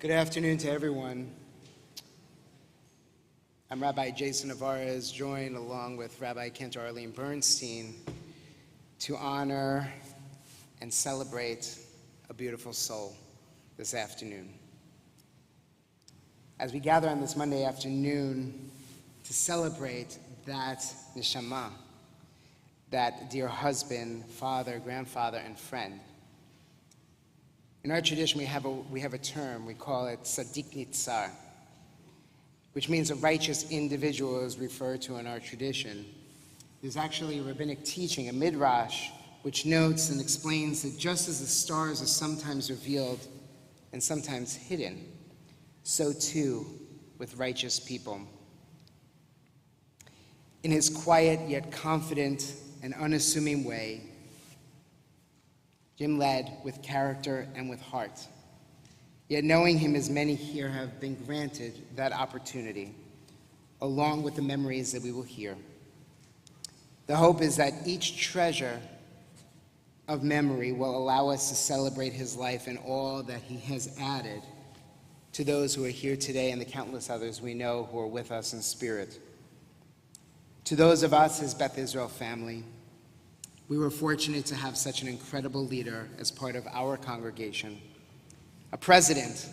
Good afternoon to everyone. I'm Rabbi Jason Navarez, joined along with Rabbi Cantor Arlene Bernstein to honor and celebrate a beautiful soul this afternoon. As we gather on this Monday afternoon to celebrate that neshama, that dear husband, father, grandfather, and friend. In our tradition, we have a term, we call it tzaddik nitzar, which means a righteous individual is referred to in our tradition. There's actually a rabbinic teaching, a midrash, which notes and explains that just as the stars are sometimes revealed and sometimes hidden, so too with righteous people. In his quiet yet confident and unassuming way, Jim led with character and with heart. Yet knowing him as many here have been granted that opportunity, along with the memories that we will hear. The hope is that each treasure of memory will allow us to celebrate his life and all that he has added to those who are here today and the countless others we know who are with us in spirit. To those of us, his Beth Israel family, we were fortunate to have such an incredible leader as part of our congregation, a president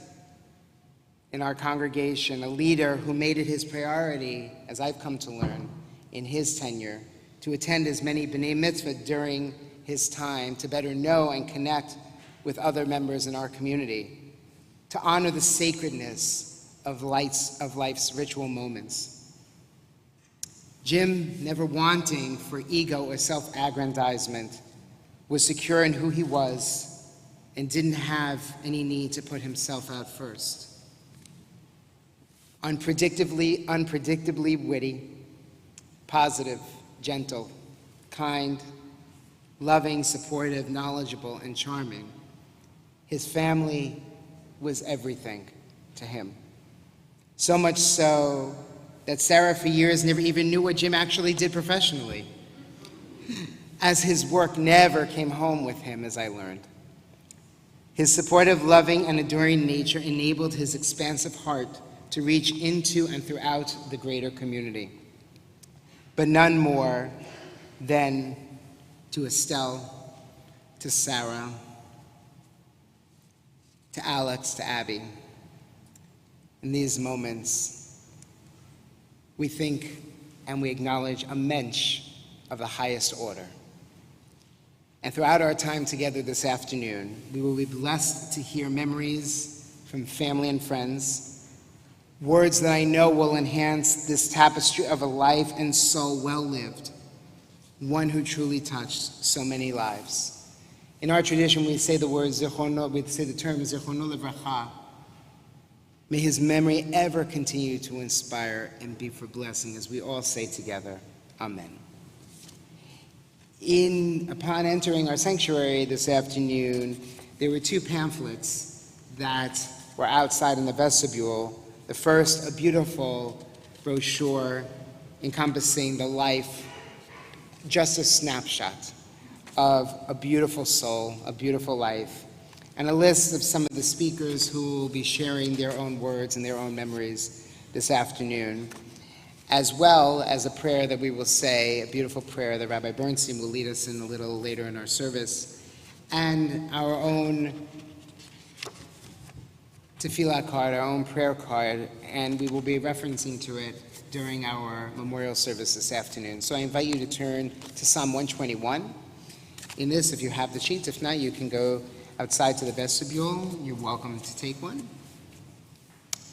in our congregation, a leader who made it his priority, as I've come to learn, in his tenure, to attend as many B'nai Mitzvah during his time to better know and connect with other members in our community, to honor the sacredness of life's ritual moments. Jim, never wanting for ego or self-aggrandizement, was secure in who he was and didn't have any need to put himself out first. Unpredictably witty, positive, gentle, kind, loving, supportive, knowledgeable, and charming. His family was everything to him. So much so that Sarah for years never even knew what Jim actually did professionally, as his work never came home with him, as I learned. His supportive, loving, and adoring nature enabled his expansive heart to reach into and throughout the greater community, but none more than to Estelle, to Sarah, to Alex, to Abby. In these moments, we think and we acknowledge a mensch of the highest order. And throughout our time together this afternoon, we will be blessed to hear memories from family and friends, words that I know will enhance this tapestry of a life and soul well lived, one who truly touched so many lives. In our tradition, we say the word zichrono, we say the term zichrono levracha. May his memory ever continue to inspire and be for blessing, as we all say together, Amen. Upon entering our sanctuary this afternoon, there were two pamphlets that were outside in the vestibule. The first, a beautiful brochure encompassing the life, just a snapshot of a beautiful soul, a beautiful life, and a list of some of the speakers who will be sharing their own words and their own memories this afternoon, as well as a prayer that we will say, a beautiful prayer that Rabbi Bernstein will lead us in a little later in our service, and our own tefillah card, our own prayer card, and we will be referencing to it during our memorial service this afternoon. So I invite you to turn to Psalm 121. In this, if you have the sheets, if not, you can go outside to the vestibule. You're welcome to take one.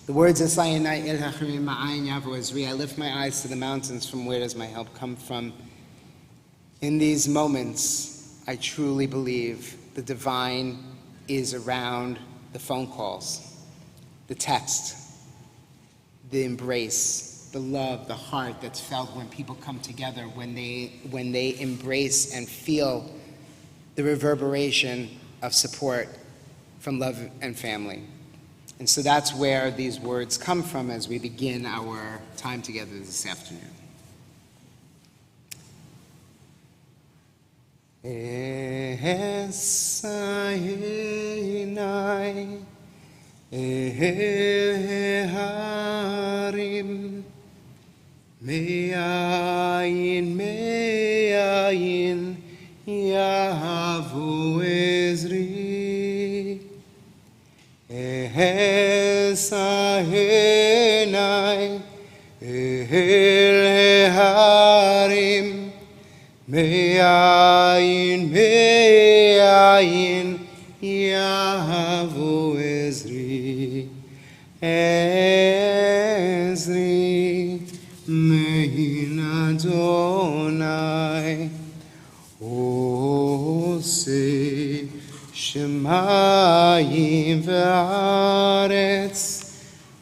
The words of I lift my eyes to the mountains, from where does my help come from? In these moments, I truly believe the divine is around the phone calls, the text, the embrace, the love, the heart that's felt when people come together, when they embrace and feel the reverberation of support from love and family. And so that's where these words come from as we begin our time together this afternoon. El Harim, Me'ayin, Me'ayin, Yahavu Ezri, Esahenai, El Harim, Me'ayin, Me'ayin, Yahavu Ezri, Ezri, Mein Adonai, Oseh Shemayim V'aretz,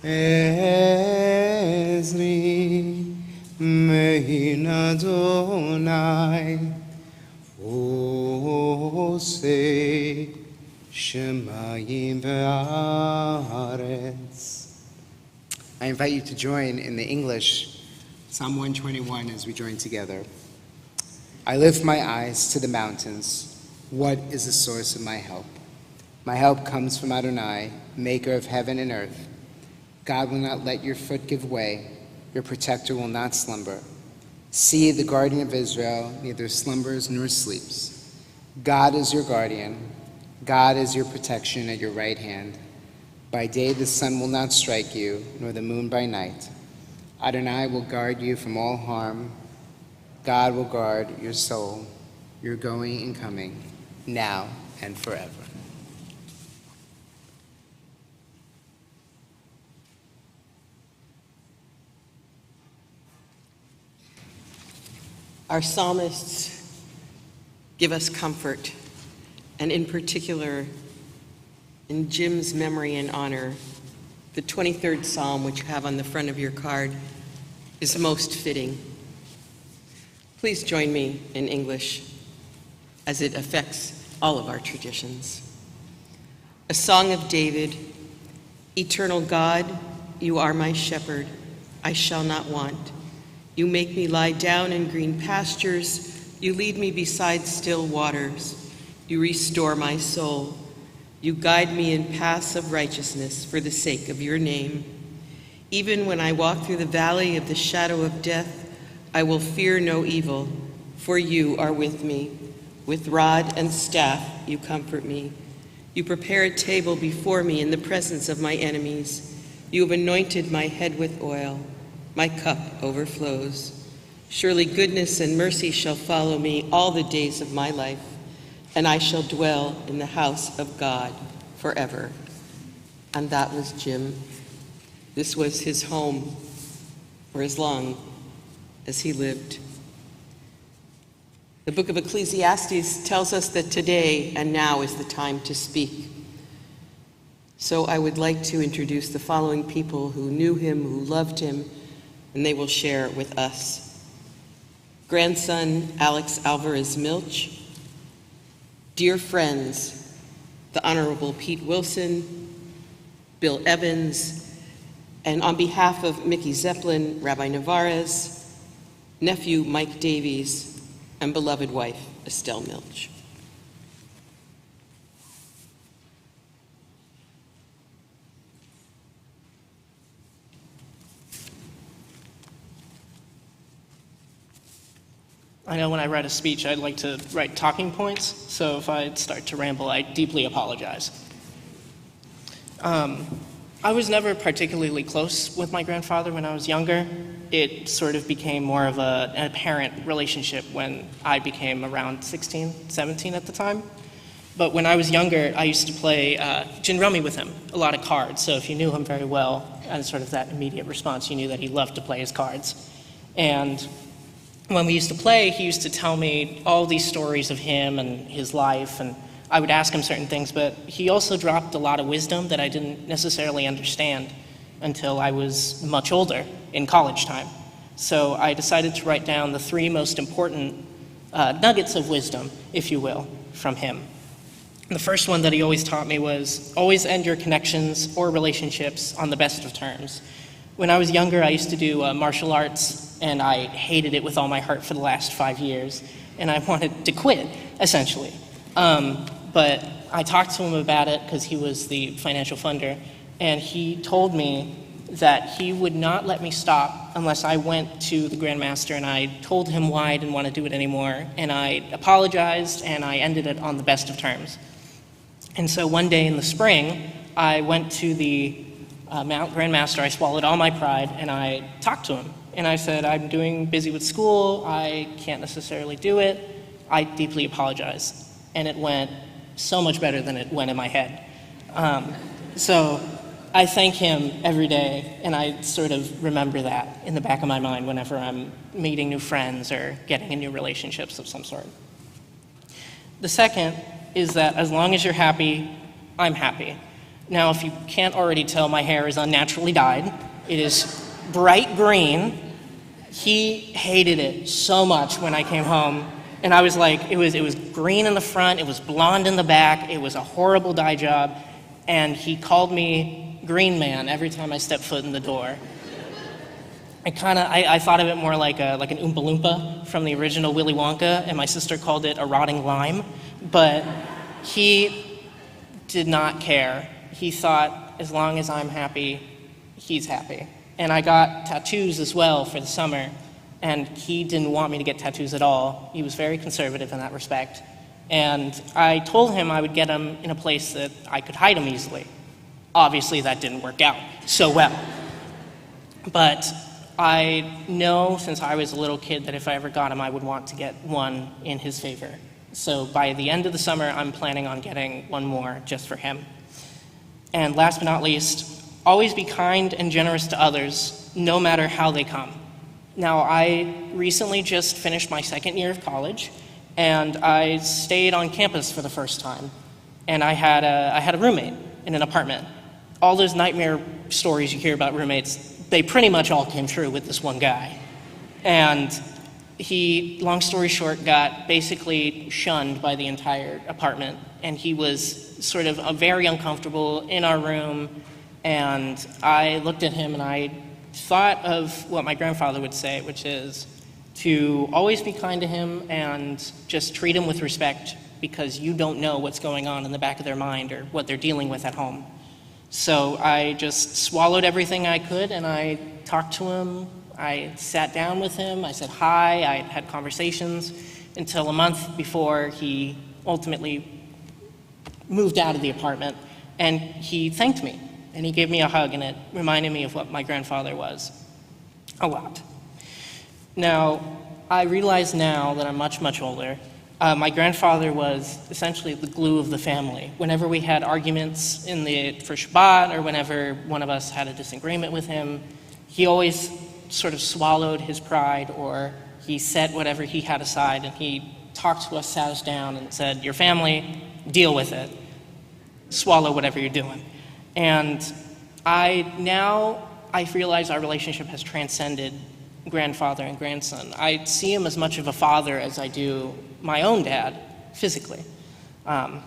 Ezri, Mein Adonai, Oseh Shemayim V'aretz. I invite you to join in the English Psalm 121 as we join together. I lift my eyes to the mountains. What is the source of my help? My help comes from Adonai, maker of heaven and earth. God will not let your foot give way. Your protector will not slumber. See, the guardian of Israel neither slumbers nor sleeps. God is your guardian. God is your protection at your right hand. By day the sun will not strike you, nor the moon by night. Adonai will guard you from all harm. God will guard your soul, your going and coming, now and forever. Our psalmists give us comfort, and in particular, in Jim's memory and honor, the 23rd Psalm, which you have on the front of your card, is most fitting. Please join me in English, as it affects all of our traditions. A Song of David. Eternal God, you are my shepherd, I shall not want. You make me lie down in green pastures, you lead me beside still waters. You restore my soul. You guide me in paths of righteousness for the sake of your name. Even when I walk through the valley of the shadow of death, I will fear no evil, for you are with me. With rod and staff, you comfort me. You prepare a table before me in the presence of my enemies. You have anointed my head with oil. My cup overflows. Surely goodness and mercy shall follow me all the days of my life, and I shall dwell in the house of God forever. And that was Jim. This was his home for as long as he lived. The book of Ecclesiastes tells us that today and now is the time to speak. So I would like to introduce the following people who knew him, who loved him, and they will share with us. Grandson Alex Alvarez Milch, dear friends, the Honorable Pete Wilson, Bill Evans, and on behalf of Mickey Zeppelin, Rabbi Navarez, nephew Mike Davies, and beloved wife Estelle Milch. I know when I write a speech, I'd like to write talking points, so if I start to ramble, I deeply apologize. I was never particularly close with my grandfather when I was younger. It sort of became more of an apparent relationship when I became around 16, 17 at the time. But when I was younger, I used to play gin rummy with him, a lot of cards. So if you knew him very well, and sort of that immediate response, you knew that he loved to play his cards. And when we used to play, he used to tell me all these stories of him and his life, and I would ask him certain things, but he also dropped a lot of wisdom that I didn't necessarily understand until I was much older, in college time. So I decided to write down the 3 most important nuggets of wisdom, if you will, from him. And the first one that he always taught me was, always end your connections or relationships on the best of terms. When I was younger, I used to do martial arts, and I hated it with all my heart for the last 5 years, and I wanted to quit, essentially. But I talked to him about it because he was the financial funder, and he told me that he would not let me stop unless I went to the Grand Master and I told him why I didn't want to do it anymore, and I apologized, and I ended it on the best of terms. And so one day in the spring, I went to the Grand Master, I swallowed all my pride, and I talked to him. And I said, I'm busy with school, I can't necessarily do it, I deeply apologize. And it went so much better than it went in my head. So I thank him every day, and I sort of remember that in the back of my mind whenever I'm meeting new friends or getting in new relationships of some sort. The second is that as long as you're happy, I'm happy. Now, if you can't already tell, my hair is unnaturally dyed. It is bright green. He hated it so much when I came home, and I was like, it was green in the front, it was blonde in the back, it was a horrible dye job, and he called me Green Man every time I stepped foot in the door. I thought of it more like an Oompa Loompa from the original Willy Wonka, and my sister called it a rotting lime, but he did not care. He thought, as long as I'm happy, he's happy. And I got tattoos as well for the summer, and he didn't want me to get tattoos at all. He was very conservative in that respect. And I told him I would get them in a place that I could hide them easily. Obviously, that didn't work out so well. But I know since I was a little kid that if I ever got him, I would want to get one in his favor. So by the end of the summer, I'm planning on getting one more just for him. And last but not least, always be kind and generous to others, no matter how they come. Now, I recently just finished my second year of college, and I stayed on campus for the first time. And I had a roommate in an apartment. All those nightmare stories you hear about roommates, they pretty much all came true with this one guy. And he, long story short, got basically shunned by the entire apartment. And he was sort of very uncomfortable in our room. And I looked at him and I thought of what my grandfather would say, which is to always be kind to him and just treat him with respect, because you don't know what's going on in the back of their mind or what they're dealing with at home. So I just swallowed everything I could, and I talked to him. I sat down with him. I said hi. I had conversations until a month before he ultimately moved out of the apartment, and he thanked me, and he gave me a hug, and it reminded me of what my grandfather was a lot. Now, I realize now that I'm much, much older, my grandfather was essentially the glue of the family. Whenever we had arguments for Shabbat, or whenever one of us had a disagreement with him, he always sort of swallowed his pride, or he set whatever he had aside, and he talked to us, sat us down, and said, your family, deal with it. Swallow whatever you're doing. And I realize our relationship has transcended grandfather and grandson. I see him as much of a father as I do my own dad, physically. And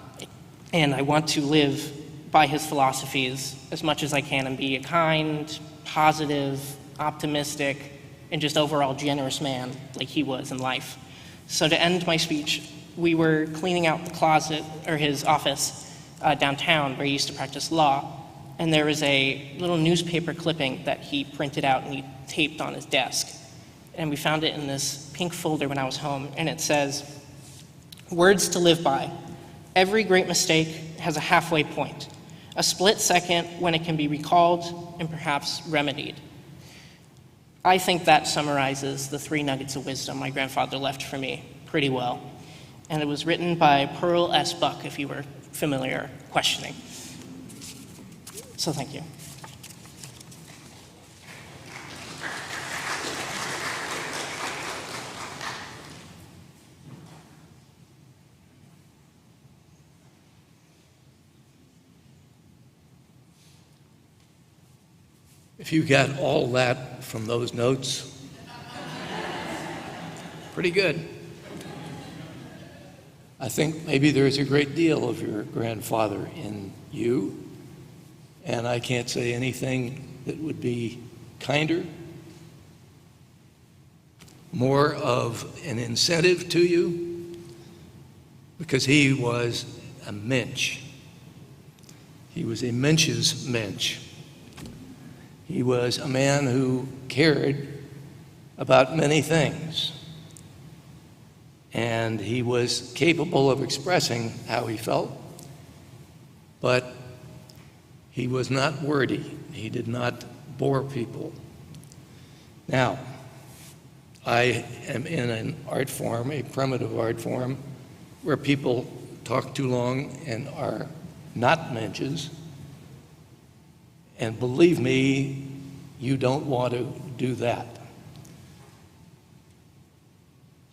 I want to live by his philosophies as much as I can and be a kind, positive, optimistic, and just overall generous man like he was in life. So to end my speech, we were cleaning out the closet, or his office, downtown where he used to practice law, and there was a little newspaper clipping that he printed out and he taped on his desk. And we found it in this pink folder when I was home, and it says, words to live by. Every great mistake has a halfway point, a split second when it can be recalled and perhaps remedied. I think that summarizes the 3 nuggets of wisdom my grandfather left for me pretty well. And it was written by Pearl S. Buck, if you were familiar questioning. So thank you. If you got all that from those notes, pretty good. I think maybe there's a great deal of your grandfather in you, and I can't say anything that would be kinder, more of an incentive to you, because he was a Milch. He was a Milch's Milch. He was a man who cared about many things, and he was capable of expressing how he felt, but he was not wordy. He did not bore people. Now, I am in an art form, a primitive art form, where people talk too long and are not Milches. And believe me, you don't want to do that.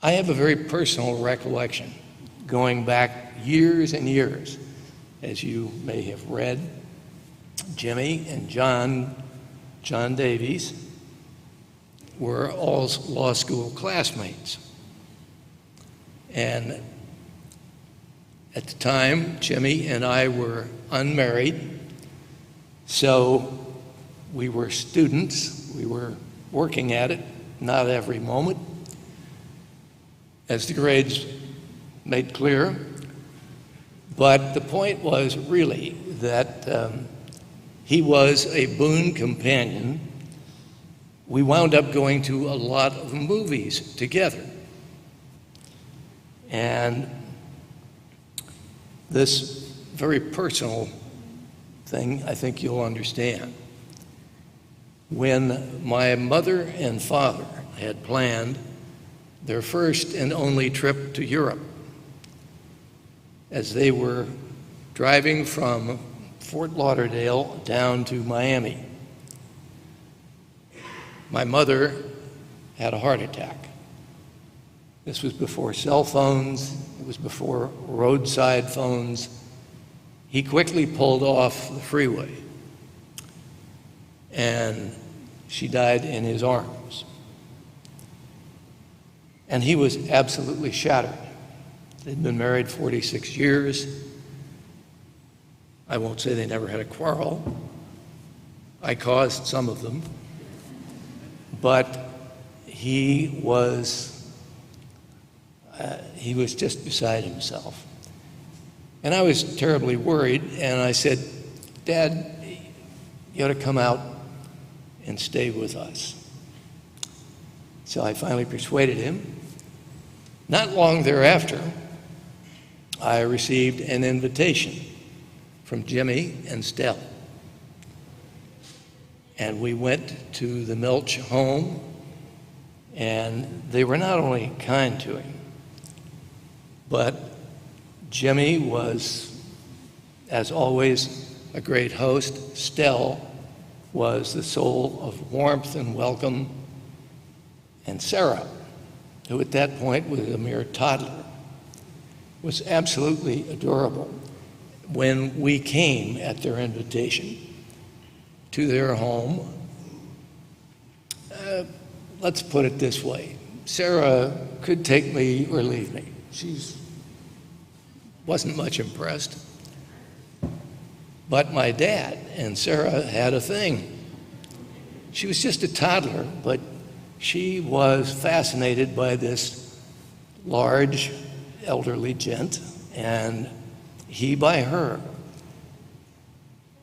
I have a very personal recollection, going back years and years. As you may have read, Jimmy and John Davies, were all law school classmates. And at the time, Jimmy and I were unmarried, so we were students. We were working at it, not every moment. As the grades made clear. But the point was really that he was a boon companion. We wound up going to a lot of movies together. And this very personal thing, I think you'll understand. When my mother and father had planned their first and only trip to Europe, as they were driving from Fort Lauderdale down to Miami, my mother had a heart attack. This was before cell phones. It was before roadside phones. He quickly pulled off the freeway, and she died in his arms. And he was absolutely shattered. They'd been married 46 years. I won't say they never had a quarrel. I caused some of them. But he was just beside himself. And I was terribly worried, and I said, Dad, you ought to come out and stay with us. So I finally persuaded him. Not long thereafter, I received an invitation from Jimmy and Stell. And we went to the Milch home, and they were not only kind to him, but Jimmy was, as always, a great host. Stell was the soul of warmth and welcome. And Sarah, who at that point was a mere toddler, was absolutely adorable. When we came at their invitation to their home, let's put it this way. Sarah could take me or leave me. She wasn't much impressed. But my dad and Sarah had a thing. She was just a toddler, but she was fascinated by this large, elderly gent, and he by her.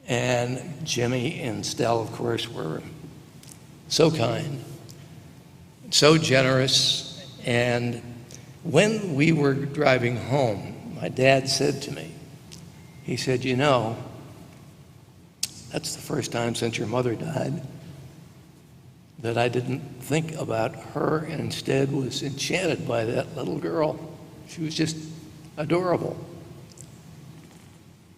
And Jimmy and Stell, of course, were so kind, so generous. And when we were driving home, my dad said to me, he said, you know, that's the first time since your mother died that I didn't think about her and instead was enchanted by that little girl. She was just adorable.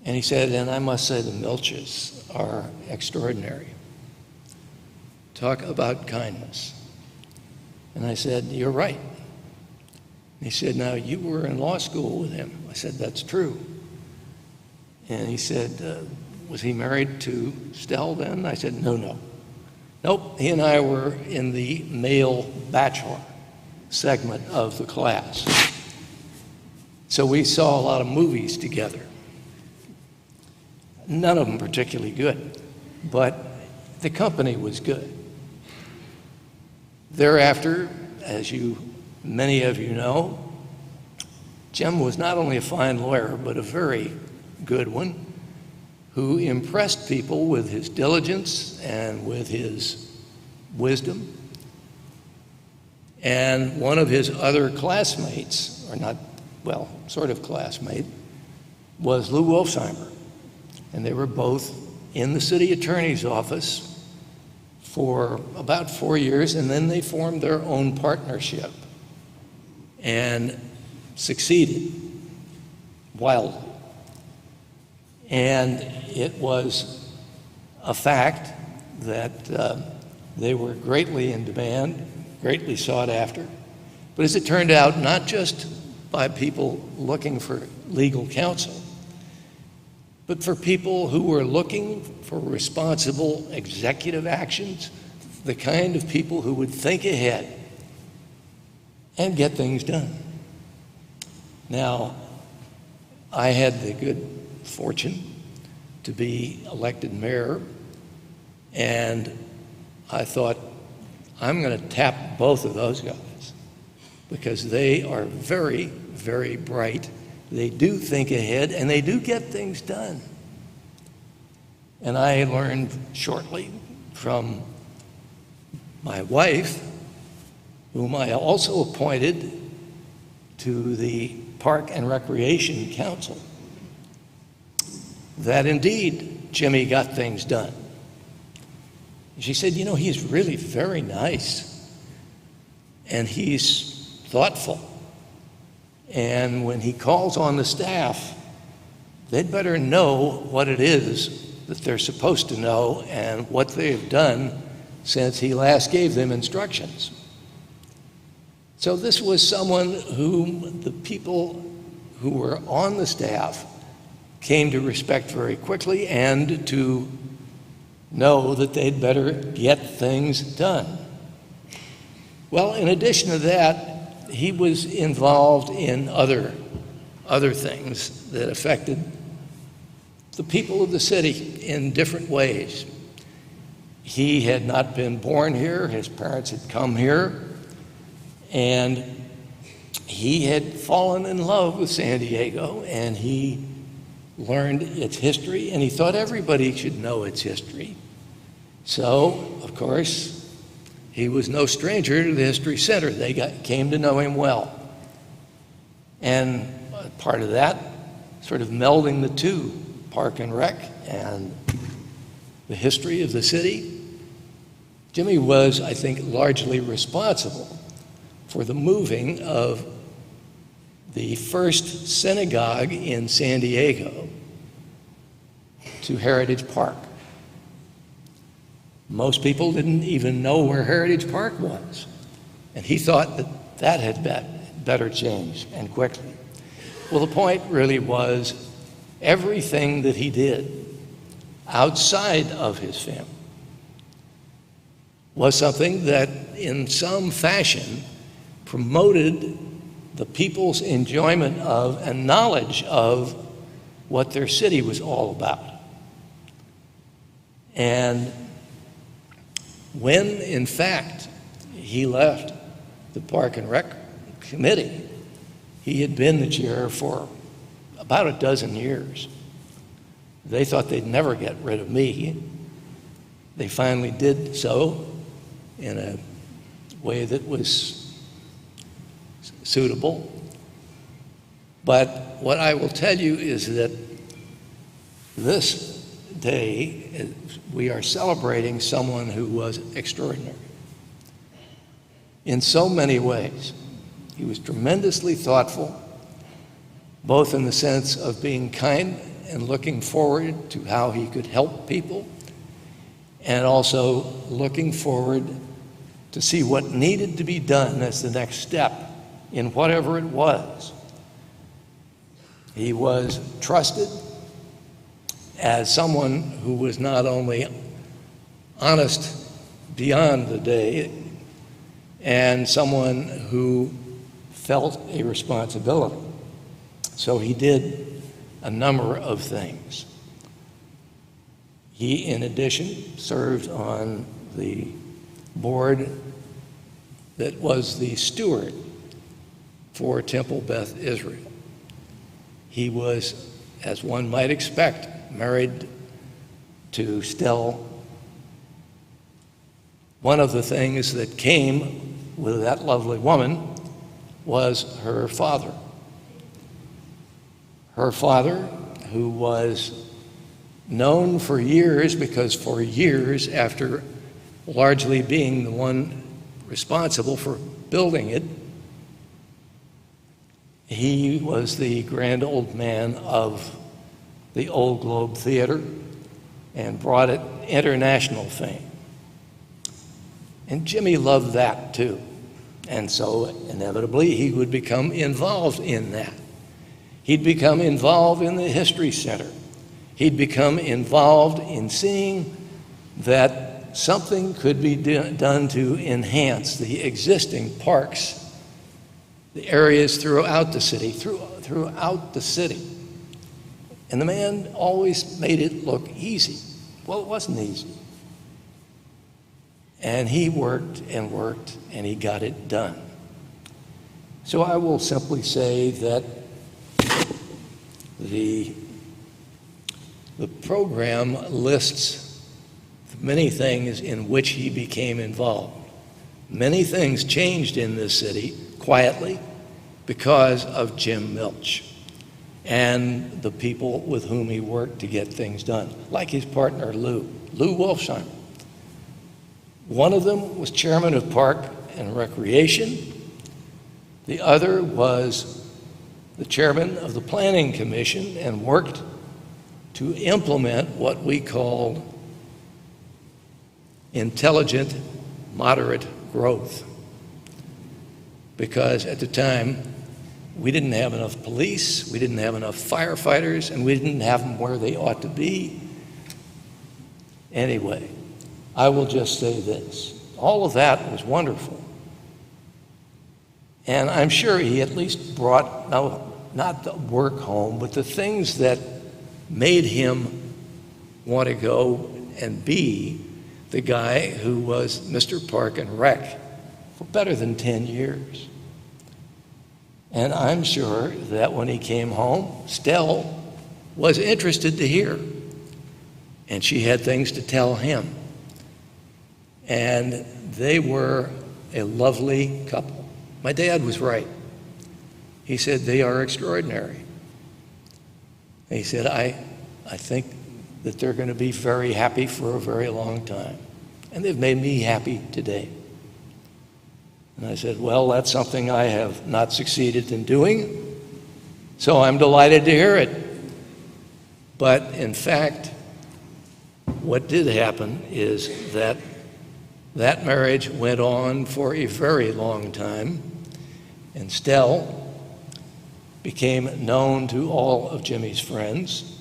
And he said, and I must say the Milches are extraordinary. Talk about kindness. And I said, you're right. And he said, now you were in law school with him. I said, that's true. And he said, was he married to Stell then? I said, no. Nope, he and I were in the male bachelor segment of the class. So we saw a lot of movies together. None of them particularly good, but the company was good. Thereafter, as many of you know, Jim was not only a fine lawyer, but a very good one. who impressed people with his diligence and with his wisdom. And one of his other classmates, or not, well, sort of classmate, was Lou Wolfsheimer. And they were both in the city attorney's office for about 4 years, and then they formed their own partnership and succeeded wildly. And it was a fact that they were greatly in demand, greatly sought after. But as it turned out, not just by people looking for legal counsel, but for people who were looking for responsible executive actions, the kind of people who would think ahead and get things done. Now, I had the good fortune to be elected mayor, and I thought, I'm going to tap both of those guys because they are very, very bright. They do think ahead, and they do get things done. And I learned shortly from my wife, whom I also appointed to the Park and Recreation Council, that indeed Jimmy got things done. She said, you know, he's really very nice, and he's thoughtful. And when he calls on the staff, they'd better know what it is that they're supposed to know and what they've done since he last gave them instructions. So this was someone whom the people who were on the staff came to respect very quickly and to know that they'd better get things done. Well, in addition to that, he was involved in other things that affected the people of the city in different ways. He had not been born here, his parents had come here, and he had fallen in love with San Diego, and he learned its history, and he thought everybody should know its history. So, of course, he was no stranger to the History Center. They came to know him well. And part of that, sort of melding the two, Park and Rec and the history of the city, Jimmy was, I think, largely responsible for the moving of the first synagogue in San Diego to Heritage Park. Most people didn't even know where Heritage Park was, and he thought that that had better change, and quickly. Well, the point really was everything that he did outside of his family was something that in some fashion promoted the people's enjoyment of and knowledge of what their city was all about. And when, in fact, he left the Park and Rec Committee, he had been the chair for about a dozen years. They thought they'd never get rid of me. They finally did so in a way that was suitable. But what I will tell you is that this day, we are celebrating someone who was extraordinary in so many ways. He was tremendously thoughtful, both in the sense of being kind and looking forward to how he could help people, and also looking forward to see what needed to be done as the next step in whatever it was. He was trusted as someone who was not only honest beyond the day, and someone who felt a responsibility. So he did a number of things. He, in addition, served on the board that was the steward for Temple Beth Israel. He was, as one might expect, married to Stell, one of the things that came with that lovely woman was her father. Her father, who was known for years, because for years after largely being the one responsible for building it, he was the grand old man of the Old Globe Theater and brought it international fame. And Jimmy loved that too. And so inevitably he would become involved in that. He'd become involved in the History Center. He'd become involved in seeing that something could be done to enhance the existing parks, the areas throughout the city, throughout the city. And the man always made it look easy. Well, it wasn't easy. And he worked, and he got it done. So I will simply say that the program lists many things in which he became involved. Many things changed in this city quietly because of Jim Milch and the people with whom he worked to get things done, like his partner Lou Wolfsheimer. One of them was chairman of Park and Recreation. The other was the chairman of the Planning Commission and worked to implement what we called intelligent, moderate growth. Because at the time, we didn't have enough police, we didn't have enough firefighters, and we didn't have them where they ought to be. Anyway, I will just say this. All of that was wonderful. And I'm sure he at least brought, not the work home, but the things that made him want to go and be the guy who was Mr. Park and Rec for better than 10 years. And I'm sure that when he came home, Stell was interested to hear. And she had things to tell him. And they were a lovely couple. My dad was right. He said, they are extraordinary. And he said, I think that they're going to be very happy for a very long time. And they've made me happy today. And I said, well, that's something I have not succeeded in doing, so I'm delighted to hear it. But in fact, what did happen is that that marriage went on for a very long time, and Stell became known to all of Jimmy's friends,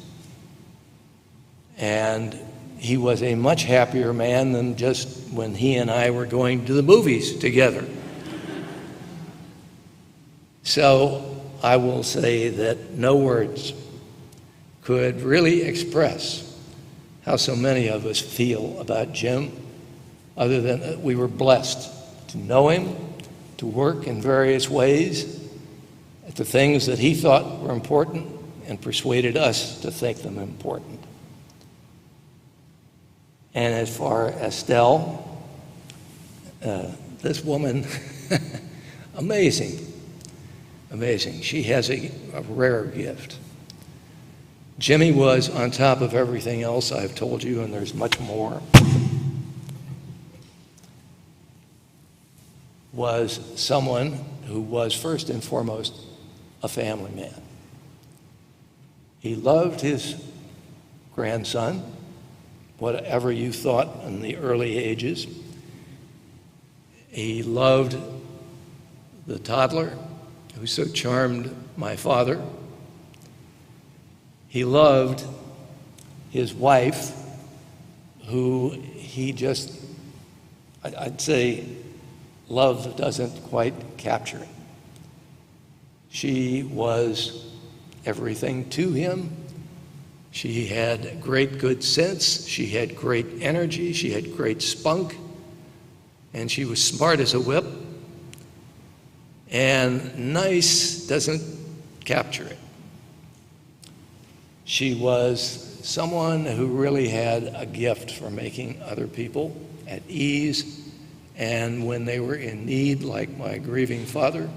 and he was a much happier man than just when he and I were going to the movies together. So I will say that no words could really express how so many of us feel about Jim, other than that we were blessed to know him, to work in various ways at the things that he thought were important and persuaded us to think them important. And as far as Stell, this woman, amazing. She has a rare gift. Jimmy was, on top of everything else I've told you, and there's much more, was someone who was first and foremost a family man. He loved his grandson, whatever you thought in the early ages. He loved the toddler who so charmed my father. He loved his wife, who he just, I'd say, love doesn't quite capture it. She was everything to him. She had great good sense. She had great energy. She had great spunk. And she was smart as a whip. And nice doesn't capture it. She was someone who really had a gift for making other people at ease, and when they were in need, like my grieving father,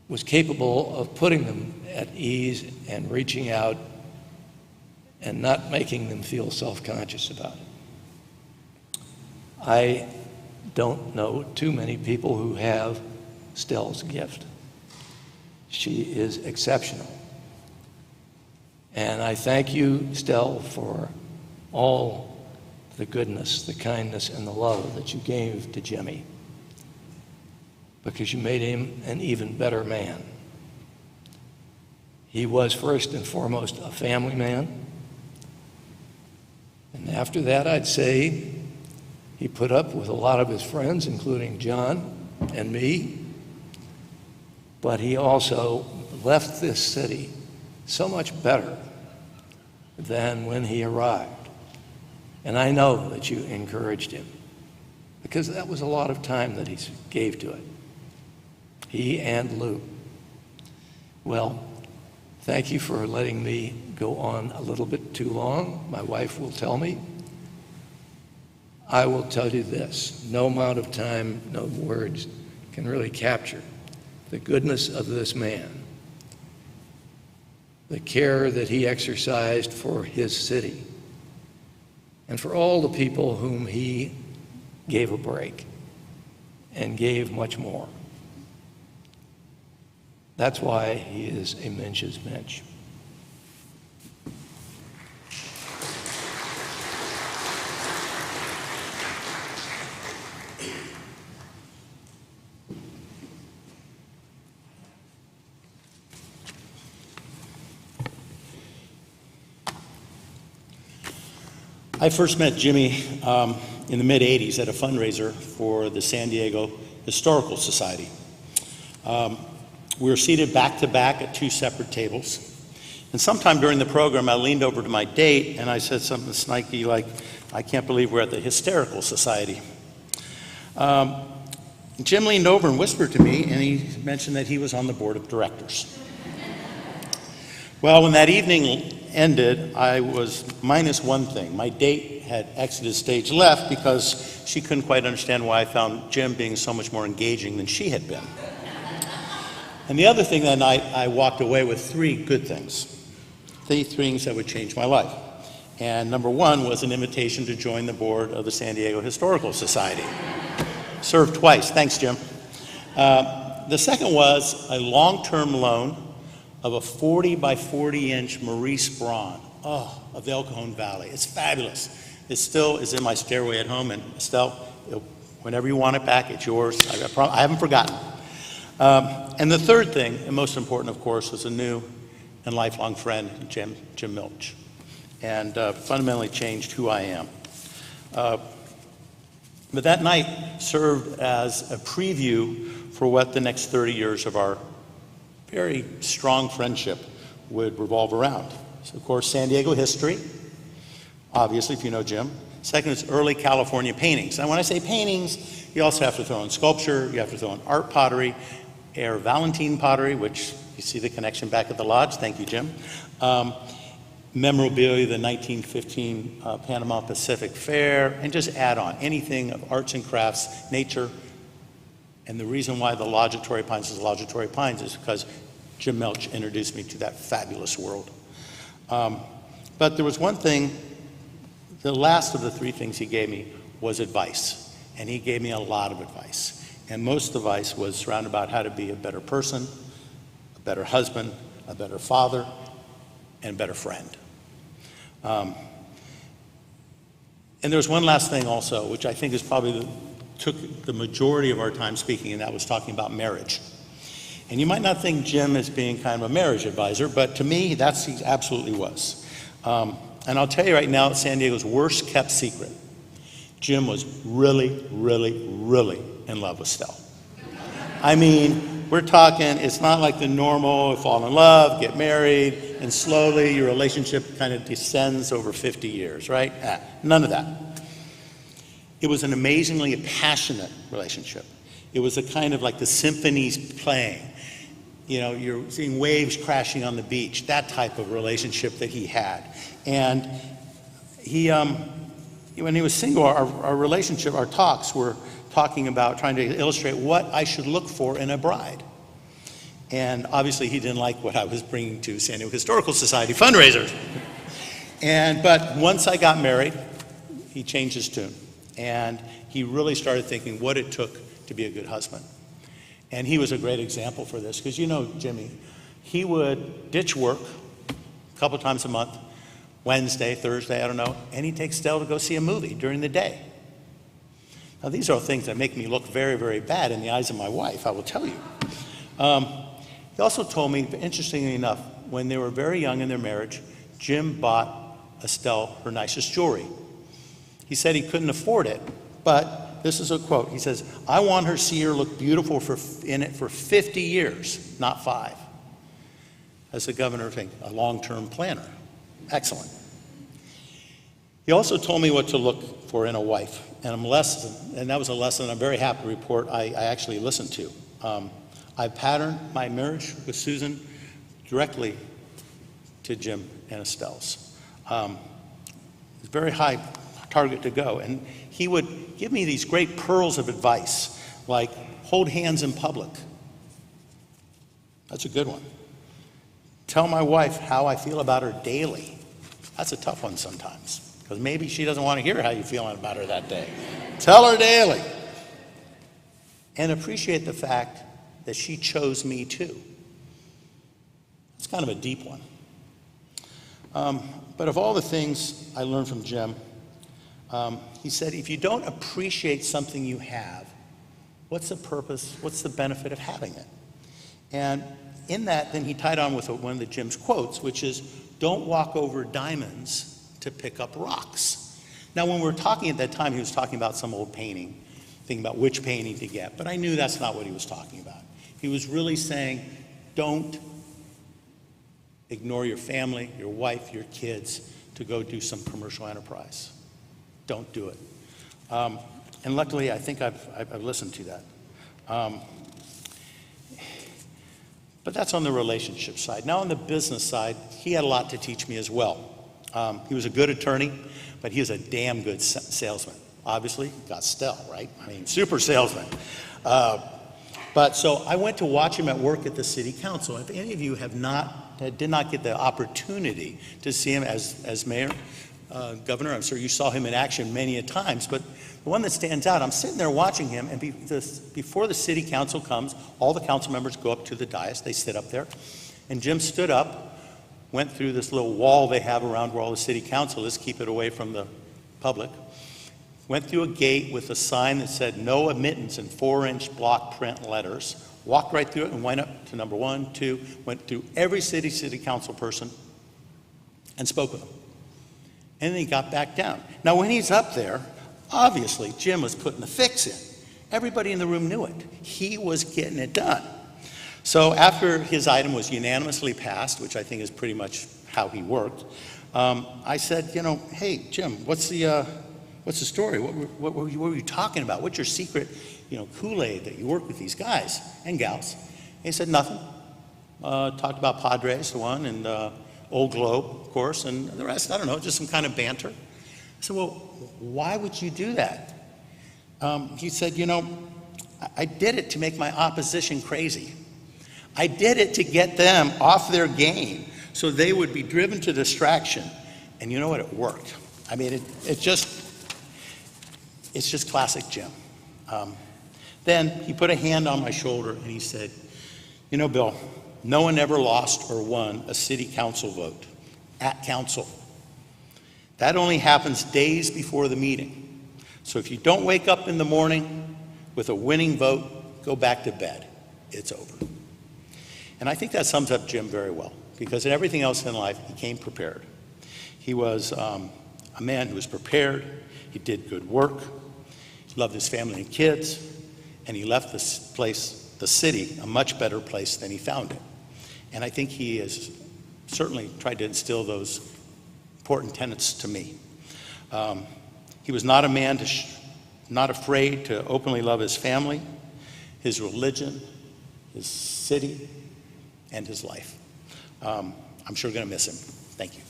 was capable of putting them at ease and reaching out and not making them feel self-conscious about it. I don't know too many people who have Stell's gift. She is exceptional. And I thank you, Stell, for all the goodness, the kindness, and the love that you gave to Jimmy, because you made him an even better man. He was first and foremost a family man. And after that, I'd say he put up with a lot of his friends, including John and me. But he also left this city so much better than when he arrived. And I know that you encouraged him, because that was a lot of time that he gave to it. He and Lou. Well, thank you for letting me go on a little bit too long. My wife will tell me. I will tell you this: no amount of time, no words can really capture the goodness of this man, the care that he exercised for his city, and for all the people whom he gave a break and gave much more. That's why he is a Milch's Milch. I first met Jimmy in the mid-'80s at a fundraiser for the San Diego Historical Society. We were seated back to back at two separate tables. And sometime during the program, I leaned over to my date and I said something snarky like, "I can't believe we're at the Hysterical Society." Jim leaned over and whispered to me, and he mentioned that he was on the board of directors. Well, when that evening ended, I was minus one thing. My date had exited stage left because she couldn't quite understand why I found Jim being so much more engaging than she had been. And the other thing that night, I walked away with three good things. Three things that would change my life. And number one was an invitation to join the board of the San Diego Historical Society. Served twice. Thanks, Jim. The second was a long-term loan of a 40 by 40 inch Maurice Braun, of the El Cajon Valley. It's fabulous. It still is in my stairway at home, and Estelle, whenever you want it back, it's yours. I haven't forgotten. And the third thing, and most important, of course, was a new and lifelong friend, Jim Milch, and fundamentally changed who I am. But that night served as a preview for what the next 30 years of our very strong friendship would revolve around. So, of course, San Diego history, obviously, if you know Jim. Second is early California paintings. And when I say paintings, you also have to throw in sculpture, you have to throw in art pottery, Air Valentine pottery, which you see the connection back at the lodge. Thank you, Jim. Memorabilia, the 1915 Panama Pacific Fair, and just add on anything of arts and crafts, nature. And the reason why the Lodge at Torrey Pines is Lodge at Torrey Pines is because Jim Milch introduced me to that fabulous world. But there was one thing, the last of the three things he gave me was advice. And he gave me a lot of advice. And most advice was surrounded about how to be a better person, a better husband, a better father, and a better friend. And there was one last thing also, which I think is probably took the majority of our time speaking, and that was talking about marriage. And you might not think Jim is being kind of a marriage advisor, but to me, he absolutely was. And I'll tell you right now, San Diego's worst kept secret, Jim was really, really, really in love with Stell. I mean, we're talking, it's not like the normal fall in love, get married, and slowly your relationship kind of descends over 50 years, right? None of that. It was an amazingly passionate relationship. It was a kind of like the symphonies playing. you're seeing waves crashing on the beach, that type of relationship that he had. And he, when he was single, our relationship, our talks were talking about trying to illustrate what I should look for in a bride. And obviously he didn't like what I was bringing to San Diego Historical Society fundraisers. But once I got married, he changed his tune. And he really started thinking what it took to be a good husband. And he was a great example for this, because Jimmy, he would ditch work a couple times a month, Wednesday, Thursday, I don't know, and he'd take Stella to go see a movie during the day. Now, these are things that make me look very, very bad in the eyes of my wife, I will tell you. He also told me, interestingly enough, when they were very young in their marriage, Jim bought Estelle her nicest jewelry. He said he couldn't afford it, but this is a quote. He says, "I want her to see her look beautiful in it for 50 years, not 5. As the governor thing, a long-term planner. Excellent. He also told me what to look for in a wife, and that was a lesson I'm very happy to report I actually listened to. I patterned my marriage with Susan directly to Jim and Estelle's. It's a very high target to go, and he would give me these great pearls of advice, like hold hands in public. That's a good one. Tell my wife how I feel about her daily. That's a tough one sometimes, because maybe she doesn't want to hear how you're feeling about her that day. Tell her daily. And appreciate the fact that she chose me too. It's kind of a deep one. But of all the things I learned from Jim, he said, if you don't appreciate something you have, what's the purpose, what's the benefit of having it? And in that, then he tied on with one of the Jim's quotes, which is, don't walk over diamonds to pick up rocks. Now, when we were talking at that time, he was talking about some old painting, thinking about which painting to get, but I knew that's not what he was talking about. He was really saying, don't ignore your family, your wife, your kids to go do some commercial enterprise. Don't do it. And luckily, I think I've listened to that. But that's on the relationship side. Now on the business side, he had a lot to teach me as well. He was a good attorney, but he was a damn good salesman. Obviously, got Stell, right? I mean, super salesman. But so I went to watch him at work at the city council. If any of you did not get the opportunity to see him as mayor, governor, I'm sure you saw him in action many a times, but the one that stands out, I'm sitting there watching him, and before the city council comes, all the council members go up to the dais, they sit up there, and Jim stood up, went through this little wall they have around where all the city council is, keep it away from the public, went through a gate with a sign that said no admittance in 4-inch block print letters, walked right through it and went up to number 1, 2, went through every city council person and spoke with them. And then he got back down. Now, when he's up there, obviously, Jim was putting the fix in. Everybody in the room knew it. He was getting it done. So after his item was unanimously passed, which I think is pretty much how he worked, I said, hey, Jim, what's the story? What were you talking about? What's your secret, Kool-Aid that you work with these guys and gals? And he said, nothing. Talked about Padres, the one, and Old Globe, of course, and the rest, I don't know, just some kind of banter. I said, well, why would you do that? He said, I did it to make my opposition crazy. I did it to get them off their game so they would be driven to distraction. And you know what? It worked. I mean, it's just classic Jim. Then he put a hand on my shoulder and he said, Bill, no one ever lost or won a city council vote at council. That only happens days before the meeting. So if you don't wake up in the morning with a winning vote, go back to bed. It's over. And I think that sums up Jim very well, because in everything else in life, he came prepared. He was a man who was prepared. He did good work. He loved his family and kids. And he left this place, the city, a much better place than he found it. And I think he has certainly tried to instill those important tenets to me. He was not a man not afraid to openly love his family, his religion, his city, end his life. I'm sure going to miss him. Thank you.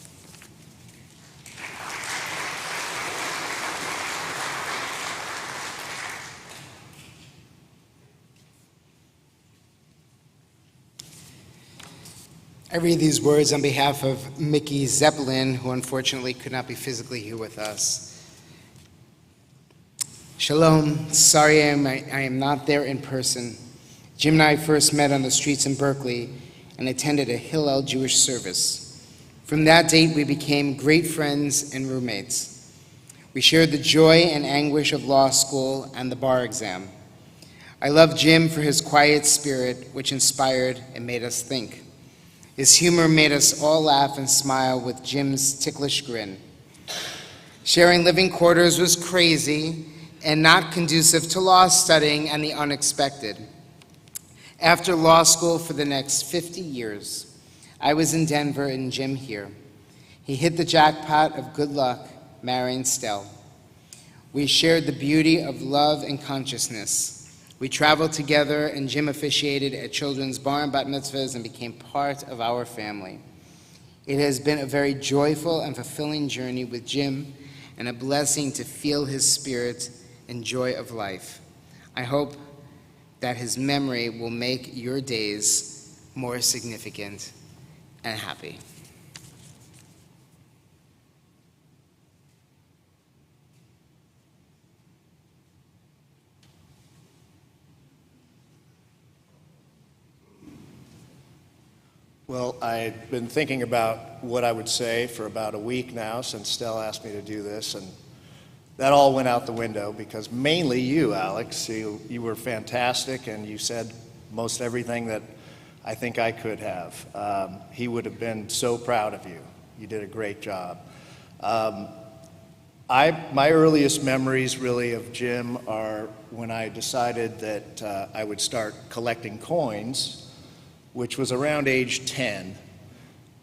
I read these words on behalf of Mickey Zeppelin, who unfortunately could not be physically here with us. Shalom. Sorry I am not there in person. Jim and I first met on the streets in Berkeley and attended a Hillel Jewish service. From that date, we became great friends and roommates. We shared the joy and anguish of law school and the bar exam. I love Jim for his quiet spirit, which inspired and made us think. His humor made us all laugh and smile with Jim's ticklish grin. Sharing living quarters was crazy and not conducive to law studying and the unexpected. After law school for the next 50 years, I was in Denver and Jim here. He hit the jackpot of good luck marrying Stell. We shared the beauty of love and consciousness. We traveled together, and Jim officiated at children's bar and bat mitzvahs and became part of our family. It has been a very joyful and fulfilling journey with Jim, and a blessing to feel his spirit and joy of life. I hope that his memory will make your days more significant and happy. Well, I've been thinking about what I would say for about a week now since Stell asked me to do this, and that all went out the window because mainly you, Alex. You were fantastic, and you said most everything that I think I could have. He would have been so proud of you. You did a great job. My earliest memories really of Jim are when I decided that I would start collecting coins, which was around age 10.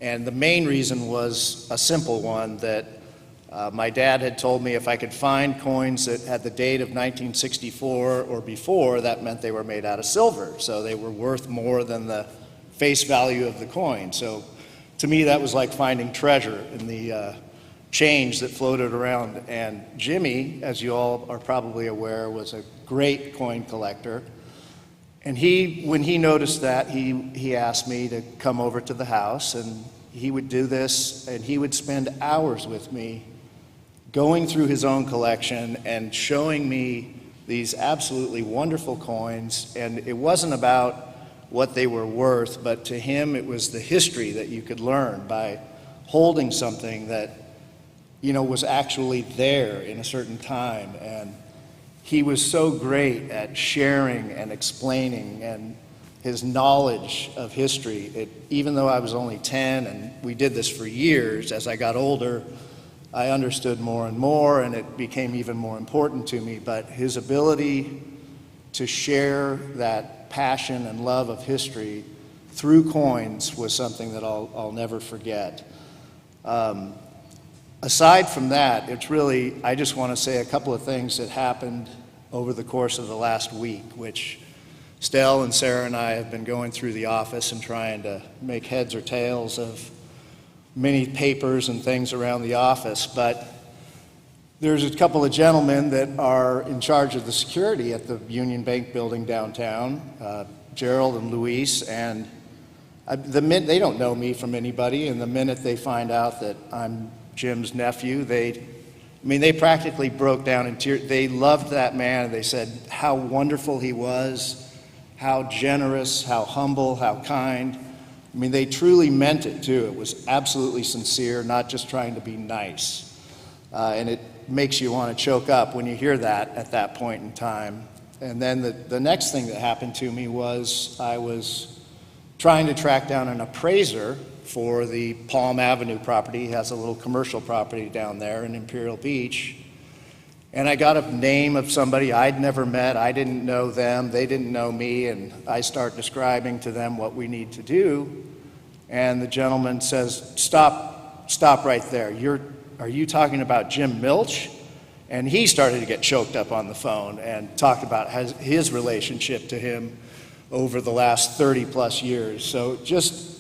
And the main reason was a simple one, that my dad had told me if I could find coins that had the date of 1964 or before, that meant they were made out of silver. So they were worth more than the face value of the coin. So to me, that was like finding treasure in the change that floated around. And Jimmy, as you all are probably aware, was a great coin collector. And when he noticed that, he asked me to come over to the house, and he would do this, and he would spend hours with me going through his own collection and showing me these absolutely wonderful coins. And it wasn't about what they were worth, but to him it was the history that you could learn by holding something that, was actually there in a certain time. And he was so great at sharing and explaining, and his knowledge of history. Even though I was only 10 and we did this for years, as I got older, I understood more and more, and it became even more important to me. But his ability to share that passion and love of history through coins was something that I'll never forget. Aside from that, I just want to say a couple of things that happened over the course of the last week, which Stell and Sarah and I have been going through the office and trying to make heads or tails of many papers and things around the office. But there's a couple of gentlemen that are in charge of the security at the Union Bank building downtown, Gerald and Luis, and they don't know me from anybody, and the minute they find out that I'm Jim's nephew, they practically broke down in tears. They loved that man. They said how wonderful he was, how generous, how humble, how kind. They truly meant it too. It was absolutely sincere, not just trying to be nice. And it makes you want to choke up when you hear that at that point in time. And then the next thing that happened to me was I was trying to track down an appraiser for the Palm Avenue property. He has a little commercial property down there in Imperial Beach. And I got a name of somebody I'd never met. I didn't know them. They didn't know me. And I start describing to them what we need to do. And the gentleman says, stop right there. Are you talking about Jim Milch? And he started to get choked up on the phone and talked about his relationship to him. over the last 30-plus years. So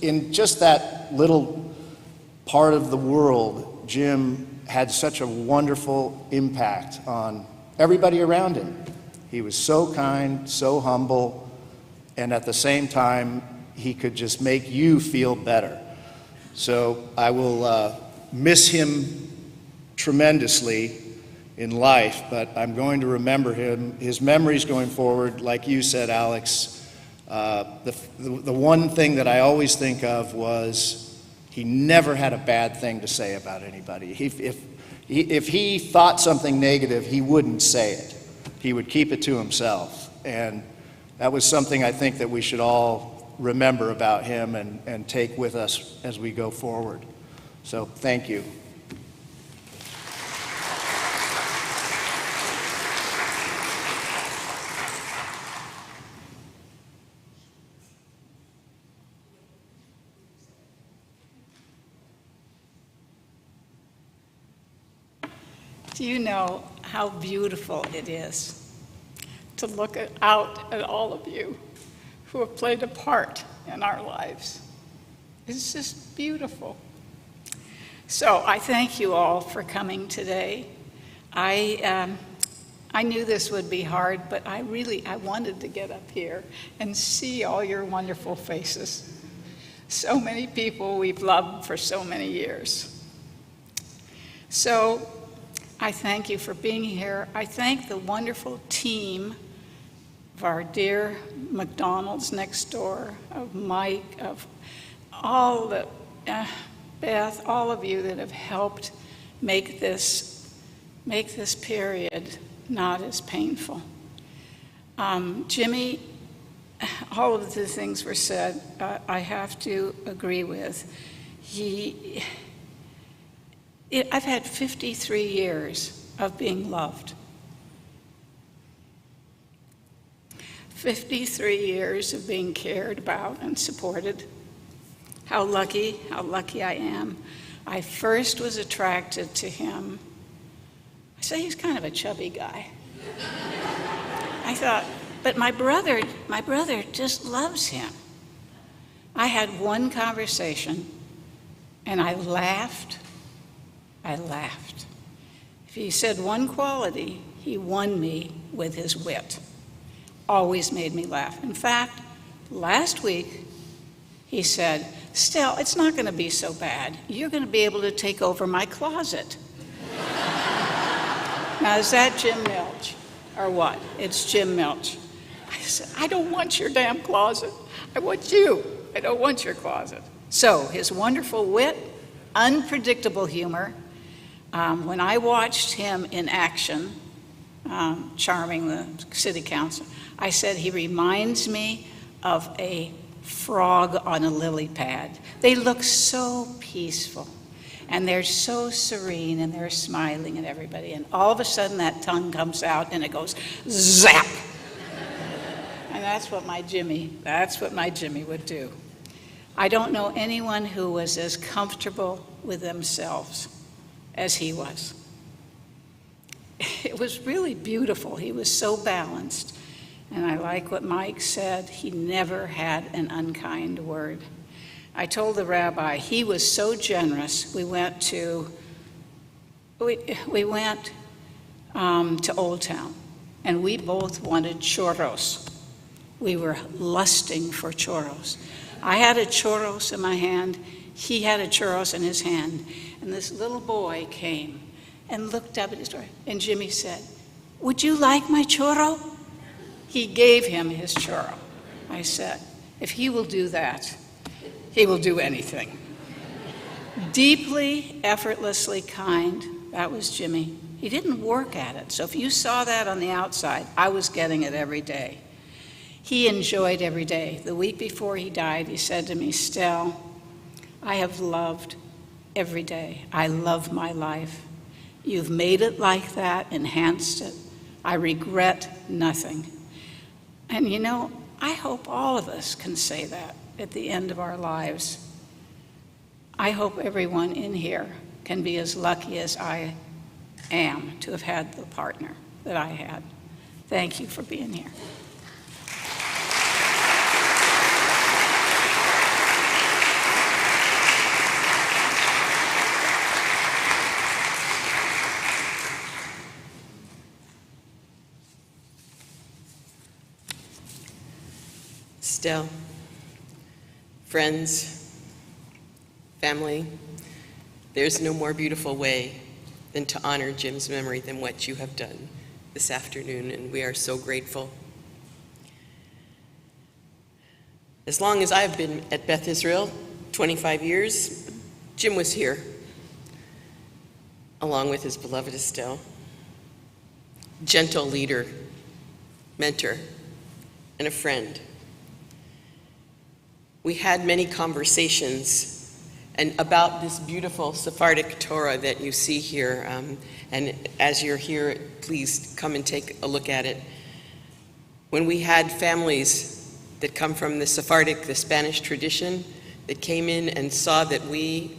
in just that little part of the world, Jim had such a wonderful impact on everybody around him. He was so kind, so humble, and at the same time, he could just make you feel better. So I will miss him tremendously in life, but I'm going to remember him, his memories going forward. Like you said, Alex, the one thing that I always think of was he never had a bad thing to say about anybody. If he thought something negative, he wouldn't say it. He would keep it to himself. And that was something I think that we should all remember about him and take with us as we go forward. So thank you. Do you know how beautiful it is to look out at all of you who have played a part in our lives? It's just beautiful. So I thank you all for coming today. I knew this would be hard, but I wanted to get up here and see all your wonderful faces. So many people we've loved for so many years. So I thank you for being here. I thank the wonderful team of our dear McDonald's next door, of Mike, of all the, Beth, all of you that have helped make this period not as painful. Jimmy, all of the things were said, I have to agree with. I've had 53 years of being loved. 53 years of being cared about and supported. How lucky I am. I first was attracted to him. I say he's kind of a chubby guy. I thought, but my brother just loves him. I had one conversation and I laughed. If he said one quality, he won me with his wit. Always made me laugh. In fact, last week, he said, "Stell, it's not going to be so bad. You're going to be able to take over my closet." Now, is that Jim Milch or what? It's Jim Milch. I said, "I don't want your damn closet. I want you. I don't want your closet." So his wonderful wit, unpredictable humor. When I watched him in action, charming the city council, I said he reminds me of a frog on a lily pad. They look so peaceful, and they're so serene, and they're smiling at everybody, and all of a sudden that tongue comes out, and it goes zap. And that's what my Jimmy would do. I don't know anyone who was as comfortable with themselves as he was. It was really beautiful. He was so balanced. And I like what Mike said, he never had an unkind word. I told the rabbi, he was so generous. We went to Old Town, and we both wanted churros. We were lusting for churros. I had a churros in my hand, he had a churros in his hand, and this little boy came and looked up at his door, and Jimmy said, "Would you like my churro?" He gave him his churro. I said, if he will do that, he will do anything. Deeply, effortlessly kind, that was Jimmy. He didn't work at it, so if you saw that on the outside, I was getting it every day. He enjoyed every day. The week before he died, he said to me, "Stell, I have loved every day. I love my life. You've made it like that, enhanced it. I regret nothing." And you know, I hope all of us can say that at the end of our lives. I hope everyone in here can be as lucky as I am to have had the partner that I had. Thank you for being here. Estelle, friends, family, there's no more beautiful way than to honor Jim's memory than what you have done this afternoon, and we are so grateful. As long as I've been at Beth Israel, 25 years, Jim was here, along with his beloved Estelle. Gentle leader, mentor, and a friend. We had many conversations and about this beautiful Sephardic Torah that you see here. And as you're here, please come and take a look at it. When we had families that come from the Sephardic, the Spanish tradition, that came in and saw that we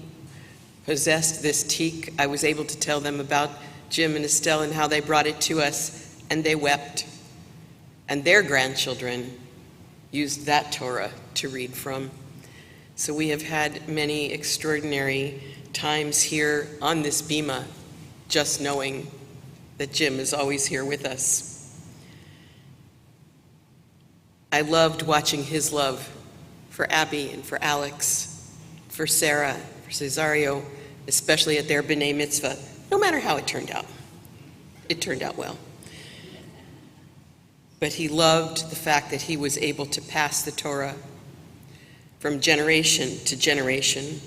possessed this teak, I was able to tell them about Jim and Estelle and how they brought it to us, and they wept. And their grandchildren used that Torah to read from. So we have had many extraordinary times here on this bima, just knowing that Jim is always here with us. I loved watching his love for Abby and for Alex, for Sarah, for Cesario, especially at their B'nai Mitzvah, no matter how it turned out. It turned out well. But he loved the fact that he was able to pass the Torah from generation to generation.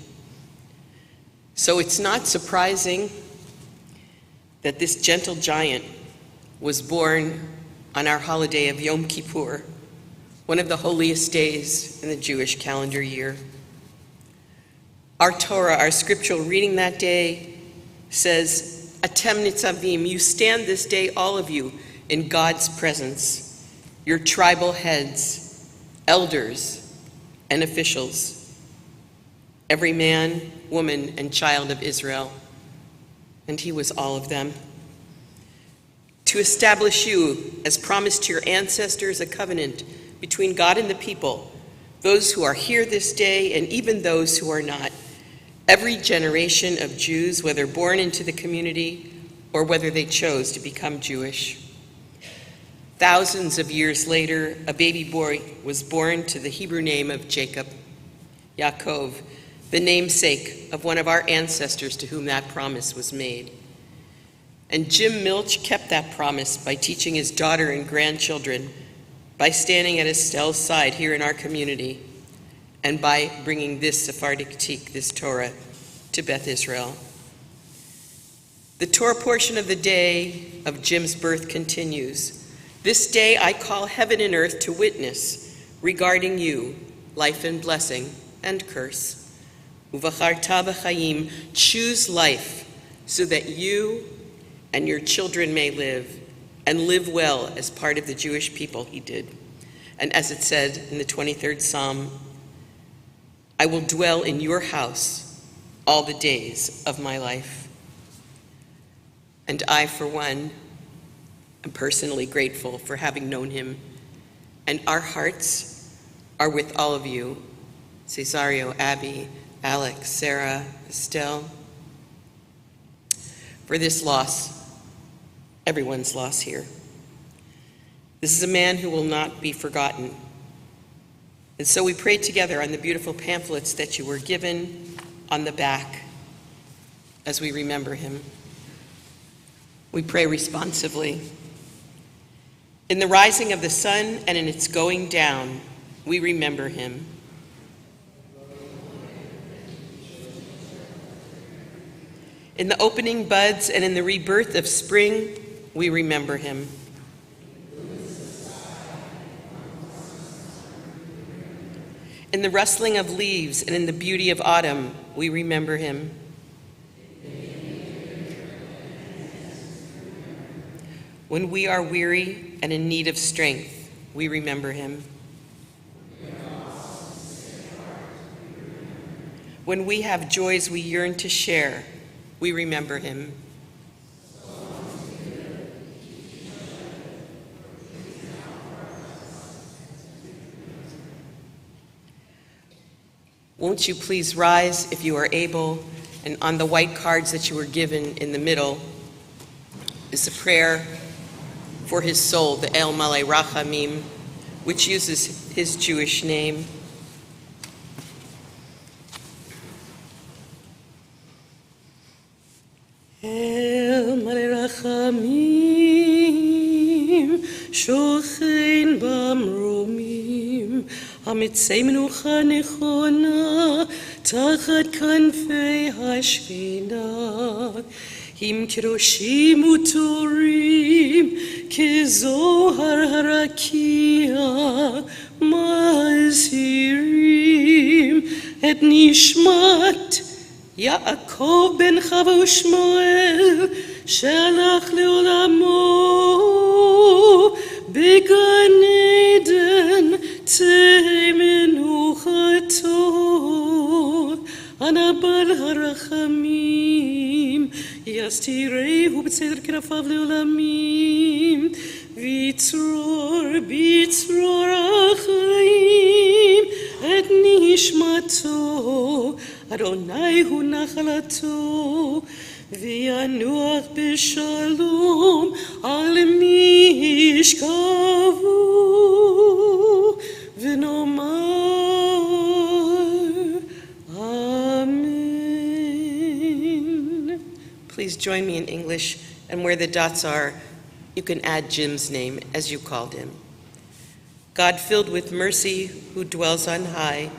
So it's not surprising that this gentle giant was born on our holiday of Yom Kippur, one of the holiest days in the Jewish calendar year. Our Torah, our scriptural reading that day, says, Atem nitzavim, you stand this day, all of you, in God's presence, your tribal heads, elders, and officials, every man, woman, and child of Israel, and he was all of them, to establish you, as promised to your ancestors, a covenant between God and the people, those who are here this day and even those who are not, every generation of Jews, whether born into the community or whether they chose to become Jewish. Thousands of years later, a baby boy was born to the Hebrew name of Jacob, Yaakov, the namesake of one of our ancestors to whom that promise was made. And Jim Milch kept that promise by teaching his daughter and grandchildren, by standing at Estelle's side here in our community, and by bringing this Sephardic teak, this Torah, to Beth Israel. The Torah portion of the day of Jim's birth continues. This day I call heaven and earth to witness regarding you, life and blessing and curse. Uvacharta b'chayim, choose life so that you and your children may live, and live well as part of the Jewish people, he did. And as it said in the 23rd Psalm, I will dwell in your house all the days of my life. And I, for one, am personally grateful for having known him, and our hearts are with all of you, Cesario, Abby, Alex, Sarah, Estelle, for this loss, everyone's loss here. This is a man who will not be forgotten. And so we prayed together on the beautiful pamphlets that you were given on the back as we remember him. We pray responsively. In the rising of the sun and in its going down, we remember him. In the opening buds and in the rebirth of spring, we remember him. In the rustling of leaves and in the beauty of autumn, we remember him. When we are weary and in need of strength, we remember him. When we have joys we yearn to share, we remember him. Won't you please rise if you are able, and on the white cards that you were given in the middle is a prayer for his soul, the El Malei Rachamim, which uses his Jewish name. El mele rachamim, shochein bamromim, hamitzei menucha nechona, tachat kanfei hashchina, im kedoshim utorim, kezohar harakia, mazhirim, et nishmat, Yaakov ben Chava u'Shmuel shalach le'olamo began Eden tehei menuchato anabal harachamim yastirehu b'tzeder knafav le'olamim vitzror bitzror achayim et nishmato Adonai hu nachalato, v'yanuach b'shalom al mishkavu, v'nomar Amen. Please join me in English, and where the dots are, you can add Jim's name as you called him. God filled with mercy, who dwells on high,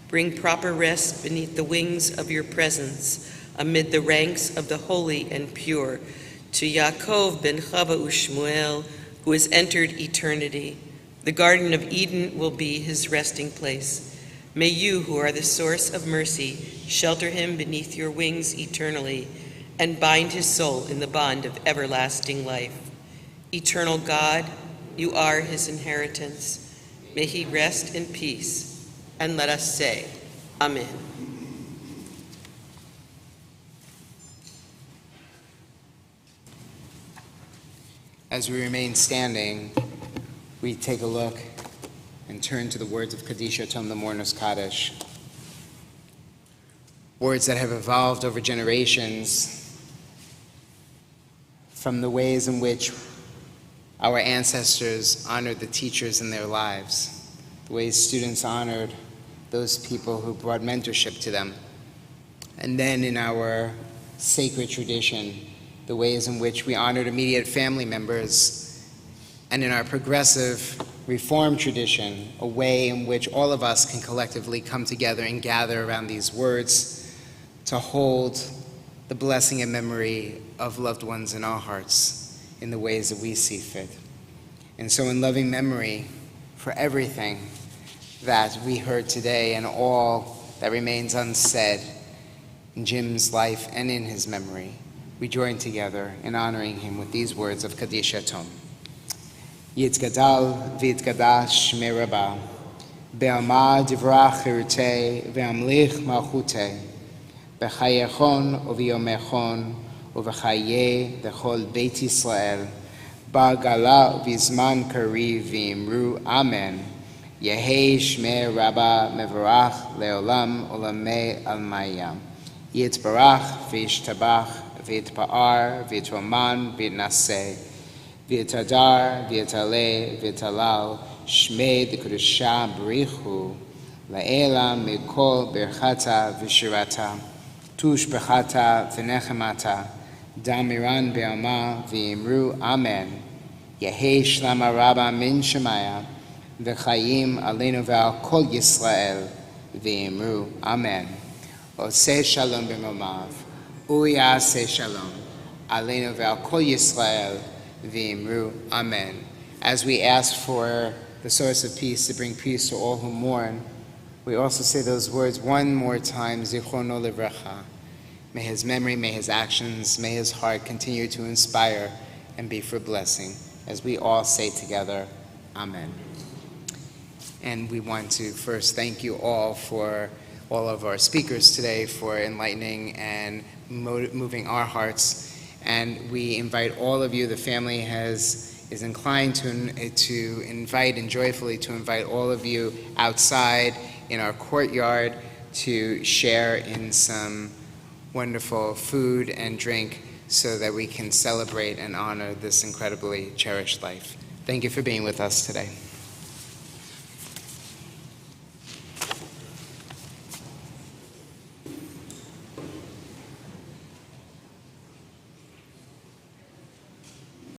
bring proper rest beneath the wings of your presence, amid the ranks of the holy and pure, to Yaakov ben Chava u'Shmuel, who has entered eternity. The Garden of Eden will be his resting place. May you, who are the source of mercy, shelter him beneath your wings eternally, and bind his soul in the bond of everlasting life. Eternal God, you are his inheritance. May he rest in peace. And let us say, Amen. As we remain standing, we take a look and turn to the words of Kaddish Yatom, the Mourner's Kaddish. Words that have evolved over generations from the ways in which our ancestors honored the teachers in their lives, the ways students honored those people who brought mentorship to them. And then in our sacred tradition, the ways in which we honored immediate family members, and in our progressive reform tradition, a way in which all of us can collectively come together and gather around these words to hold the blessing and memory of loved ones in our hearts in the ways that we see fit. And so in loving memory for everything that we heard today and all that remains unsaid in Jim's life and in his memory, we join together in honoring him with these words of Kaddish Yatom. Yitzgadal v'yitzgadash shmei Rabbah, be'alma divrach chirutei ve'amlich malchutei, b'chayechon u'v'yomechon u'v'chayei v'chol Beit Yisrael, ba'gala v'zman kariv v'imru Amen. Yehei shmei Rabbah mevarach le'olam olamei almayam. Yitzbarach v'yishtabach v'yitpa'ar v'yitroman v'yitnaseh v'yitadar v'yitaleh v'yitalal shmei d'kedusha b'richu la'ela mikol birchata v'shirata tush b'chata v'nechemata damiran be'alma v'yimru Amen. Yehei shlama Rabbah min shemaya v'chayim aleinu ve'al kol Yisrael v'yimru Amen. Oseh shalom b'momav, uyaseh shalom, aleinu ve'al kol Yisrael v'yimru Amen. As we ask for the source of peace to bring peace to all who mourn, we also say those words one more time, Zichrono livracha. May his memory, may his actions, may his heart continue to inspire and be for blessing. As we all say together, Amen. And we want to first thank you all for all of our speakers today for enlightening and moving our hearts. And we invite all of you, the family is inclined to invite and joyfully to invite all of you outside in our courtyard to share in some wonderful food and drink so that we can celebrate and honor this incredibly cherished life. Thank you for being with us today.